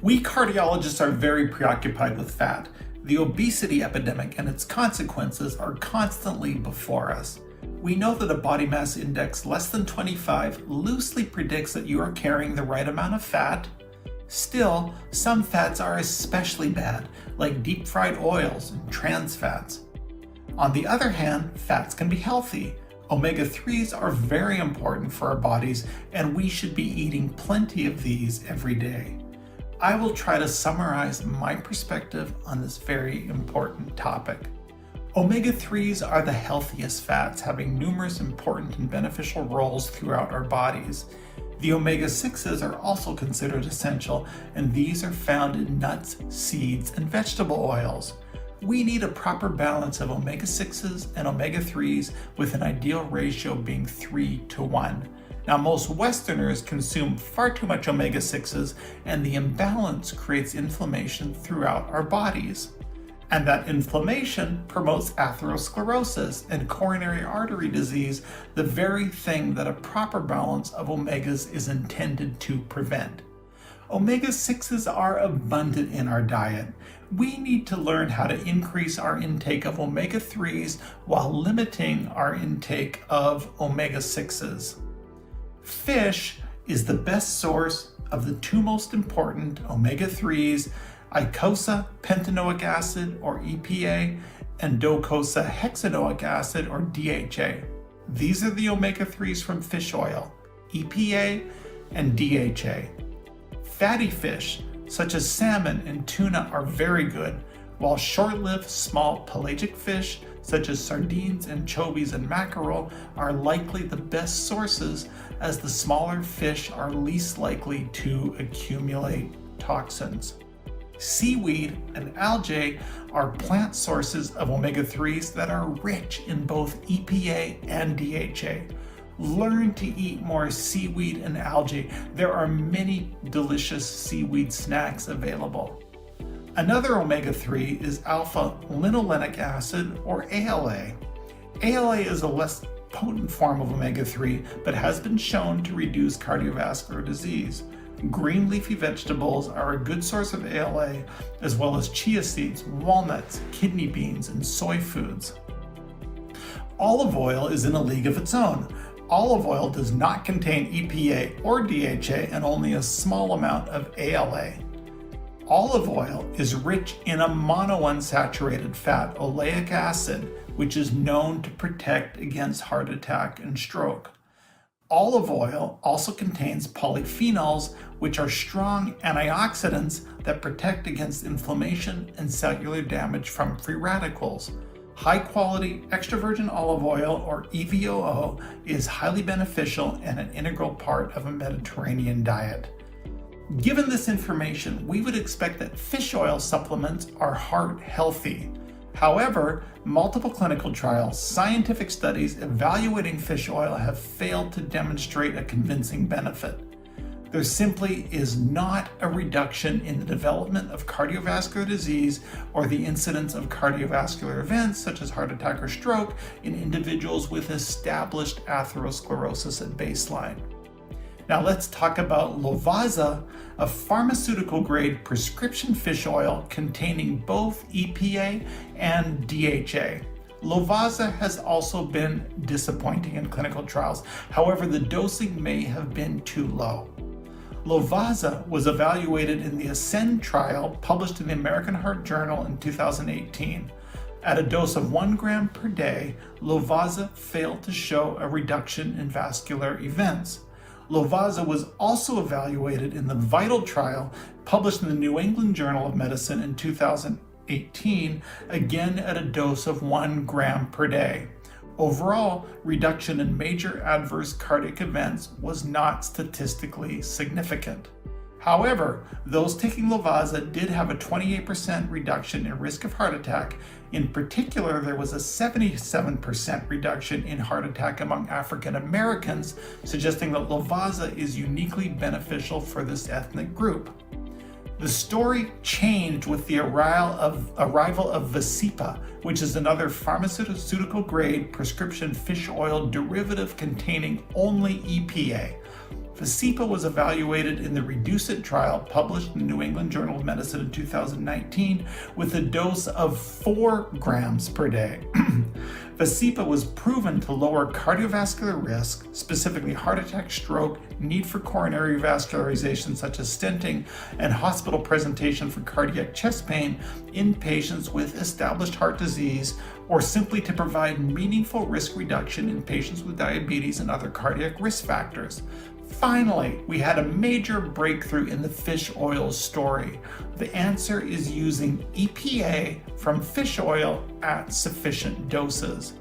We cardiologists are very preoccupied with fat. The obesity epidemic and its consequences are constantly before us. We know that a body mass index less than 25 loosely predicts that you are carrying the right amount of fat. Still, some fats are especially bad, like deep fried oils and trans fats. On the other hand, fats can be healthy. Omega-3s are very important for our bodies, and we should be eating plenty of these every day. I will try to summarize my perspective on this very important topic. Omega-3s are the healthiest fats, having numerous important and beneficial roles throughout our bodies. The omega-6s are also considered essential, and these are found in nuts, seeds, and vegetable oils. We need a proper balance of omega-6s and omega-3s with an ideal ratio being 3:1. Now, most Westerners consume far too much omega-6s, and the imbalance creates inflammation throughout our bodies. And that inflammation promotes atherosclerosis and coronary artery disease, the very thing that a proper balance of omegas is intended to prevent. Omega-6s are abundant in our diet. We need to learn how to increase our intake of omega-3s while limiting our intake of omega-6s. Fish is the best source of the two most important omega-3s, icosapentaenoic pentanoic acid, or EPA, and docosahexaenoic acid, or DHA. These are the omega-3s from fish oil, EPA and DHA. Fatty fish, such as salmon and tuna, are very good, while short-lived small pelagic fish, such as sardines, anchovies, and mackerel, are likely the best sources, as the smaller fish are least likely to accumulate toxins. Seaweed and algae are plant sources of omega-3s that are rich in both EPA and DHA. Learn to eat more seaweed and algae. There are many delicious seaweed snacks available. Another omega-3 is alpha-linolenic acid, or ALA. ALA is a less potent form of omega-3, but has been shown to reduce cardiovascular disease. Green leafy vegetables are a good source of ALA, as well as chia seeds, walnuts, kidney beans, and soy foods. Olive oil is in a league of its own. Olive oil does not contain EPA or DHA and only a small amount of ALA. Olive oil is rich in a monounsaturated fat, oleic acid, which is known to protect against heart attack and stroke. Olive oil also contains polyphenols, which are strong antioxidants that protect against inflammation and cellular damage from free radicals. High-quality extra virgin olive oil, or EVOO, is highly beneficial and an integral part of a Mediterranean diet. Given this information, we would expect that fish oil supplements are heart healthy. However, multiple clinical trials, scientific studies evaluating fish oil have failed to demonstrate a convincing benefit. There simply is not a reduction in the development of cardiovascular disease or the incidence of cardiovascular events such as heart attack or stroke in individuals with established atherosclerosis at baseline. Now let's talk about Lovaza, a pharmaceutical-grade prescription fish oil containing both EPA and DHA. Lovaza has also been disappointing in clinical trials. However, the dosing may have been too low. Lovaza was evaluated in the ASCEND trial published in the American Heart Journal in 2018. At a dose of 1 gram per day, Lovaza failed to show a reduction in vascular events. Lovaza was also evaluated in the VITAL trial published in the New England Journal of Medicine in 2018, again at a dose of 1 gram per day. Overall, reduction in major adverse cardiac events was not statistically significant. However, those taking Lovaza did have a 28% reduction in risk of heart attack. In particular, there was a 77% reduction in heart attack among African Americans, suggesting that Lovaza is uniquely beneficial for this ethnic group. The story changed with the arrival of Vasipa, which is another pharmaceutical-grade prescription fish oil derivative containing only EPA. Vasipa was evaluated in the REDUCE-IT trial published in the New England Journal of Medicine in 2019 with a dose of 4 grams per day. Vasipa was proven to lower cardiovascular risk, specifically heart attack, stroke, need for coronary vascularization such as stenting, and hospital presentation for cardiac chest pain in patients with established heart disease, or simply to provide meaningful risk reduction in patients with diabetes and other cardiac risk factors. Finally, we had a major breakthrough in the fish oil story. The answer is using EPA from fish oil at sufficient doses.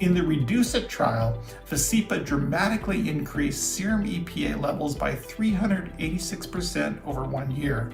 In the REDUCE-IT trial, Vasipa dramatically increased serum EPA levels by 386% over 1 year.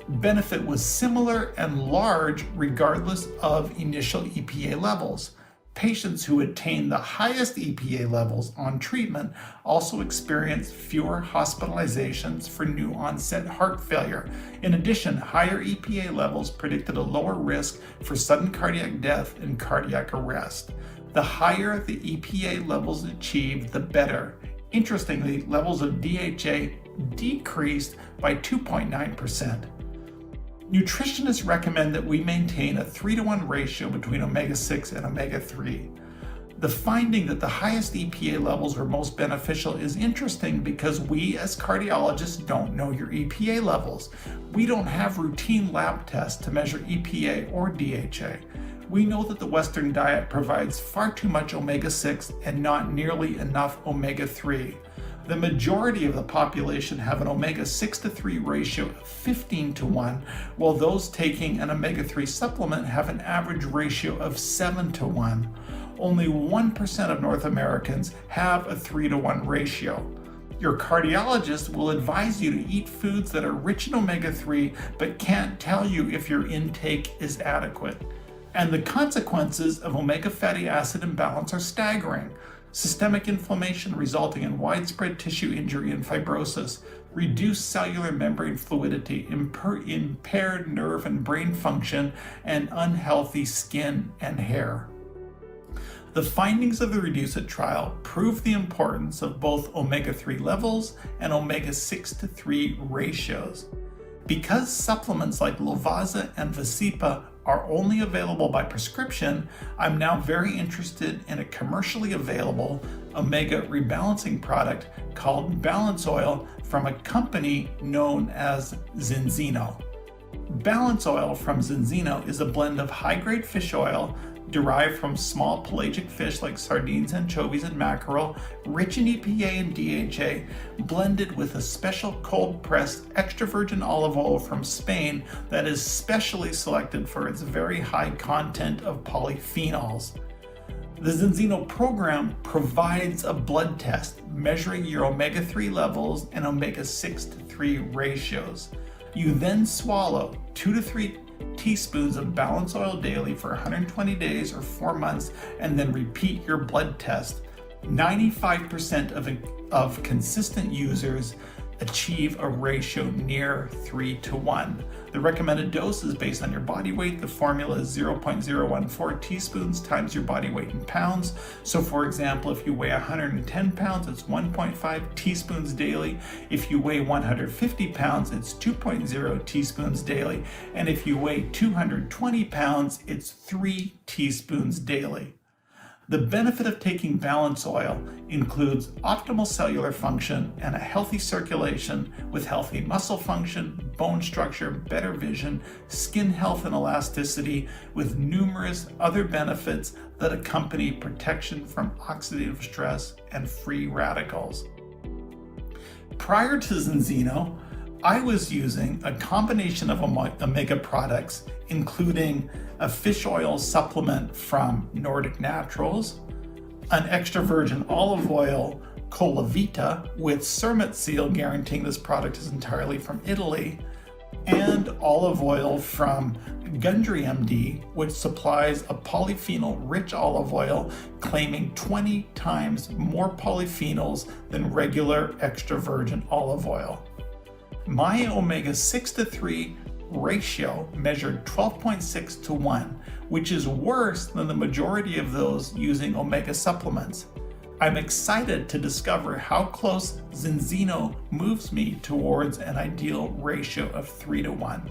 Benefit was similar and large regardless of initial EPA levels. Patients who attained the highest EPA levels on treatment also experienced fewer hospitalizations for new onset heart failure. In addition, higher EPA levels predicted a lower risk for sudden cardiac death and cardiac arrest. The higher the EPA levels achieved, the better. Interestingly, levels of DHA decreased by 2.9%. Nutritionists recommend that we maintain a 3-to-1 ratio between omega-6 and omega-3. The finding that the highest EPA levels are most beneficial is interesting because we as cardiologists don't know your EPA levels. We don't have routine lab tests to measure EPA or DHA. We know that the Western diet provides far too much omega-6 and not nearly enough omega-3. The majority of the population have an omega-6 to 3 ratio of 15-to-1, while those taking an omega-3 supplement have an average ratio of 7-to-1. Only 1% of North Americans have a 3-to-1 ratio. Your cardiologist will advise you to eat foods that are rich in omega-3 but can't tell you if your intake is adequate. And the consequences of omega fatty acid imbalance are staggering. Systemic inflammation resulting in widespread tissue injury and fibrosis, reduced cellular membrane fluidity, impaired nerve and brain function, and unhealthy skin and hair. The findings of the REDUCE-IT trial prove the importance of both omega-3 levels and omega-6 to 3 ratios. Because supplements like Lovasa and Vasipa are only available by prescription, I'm now very interested in a commercially available omega rebalancing product called BalanceOil from a company known as Zinzino. BalanceOil from Zinzino is a blend of high-grade fish oil derived from small pelagic fish like sardines, anchovies, and mackerel, rich in EPA and DHA, blended with a special cold-pressed extra virgin olive oil from Spain that is specially selected for its very high content of polyphenols. The Zinzino program provides a blood test measuring your omega-3 levels and omega-6 to 3 ratios. You then swallow 2 to 3 teaspoons of BalanceOil daily for 120 days or 4 months, and then repeat your blood test. 95% of consistent users achieve a ratio near 3-to-1. The recommended dose is based on your body weight. The formula is 0.014 teaspoons times your body weight in pounds. So for example, if you weigh 110 pounds, it's 1.5 teaspoons daily. If you weigh 150 pounds, it's 2.0 teaspoons daily. And if you weigh 220 pounds, it's 3 teaspoons daily. The benefit of taking BalanceOil includes optimal cellular function and a healthy circulation with healthy muscle function, bone structure, better vision, skin health and elasticity, with numerous other benefits that accompany protection from oxidative stress and free radicals. Prior to Zinzino, I was using a combination of omega products, including a fish oil supplement from Nordic Naturals, an extra virgin olive oil Colavita with Cermet seal guaranteeing this product is entirely from Italy, and olive oil from Gundry MD, which supplies a polyphenol-rich olive oil claiming 20 times more polyphenols than regular extra virgin olive oil. My omega-6 to 3 ratio measured 12.6-to-1, which is worse than the majority of those using omega supplements. I'm excited to discover how close Zinzino moves me towards an ideal ratio of 3-to-1.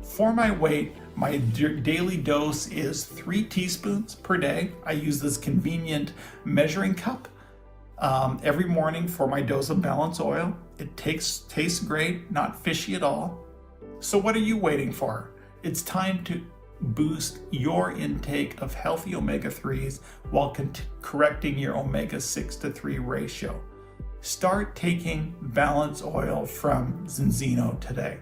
For my weight, my daily dose is 3 teaspoons per day. I use this convenient measuring cup every morning for my dose of BalanceOil. It tastes great, not fishy at all. So what are you waiting for? It's time to boost your intake of healthy omega-3s while correcting your omega-6 to 3 ratio. Start taking BalanceOil from Zinzino today.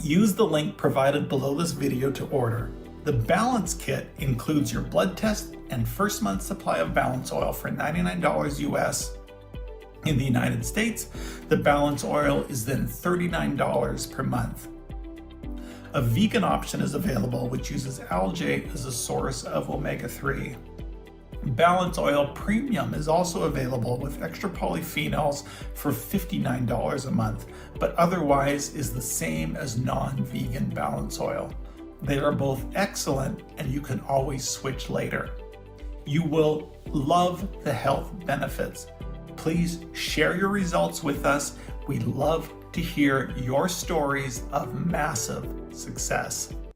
Use the link provided below this video to order. The Balance Kit includes your blood test and first month supply of BalanceOil for $99 US. In the United States, the BalanceOil is then $39 per month. A vegan option is available which uses algae as a source of omega-3. BalanceOil Premium is also available with extra polyphenols for $59 a month, but otherwise is the same as non-vegan BalanceOil. They are both excellent and you can always switch later. You will love the health benefits. Please share your results with us. We love to hear your stories of massive success.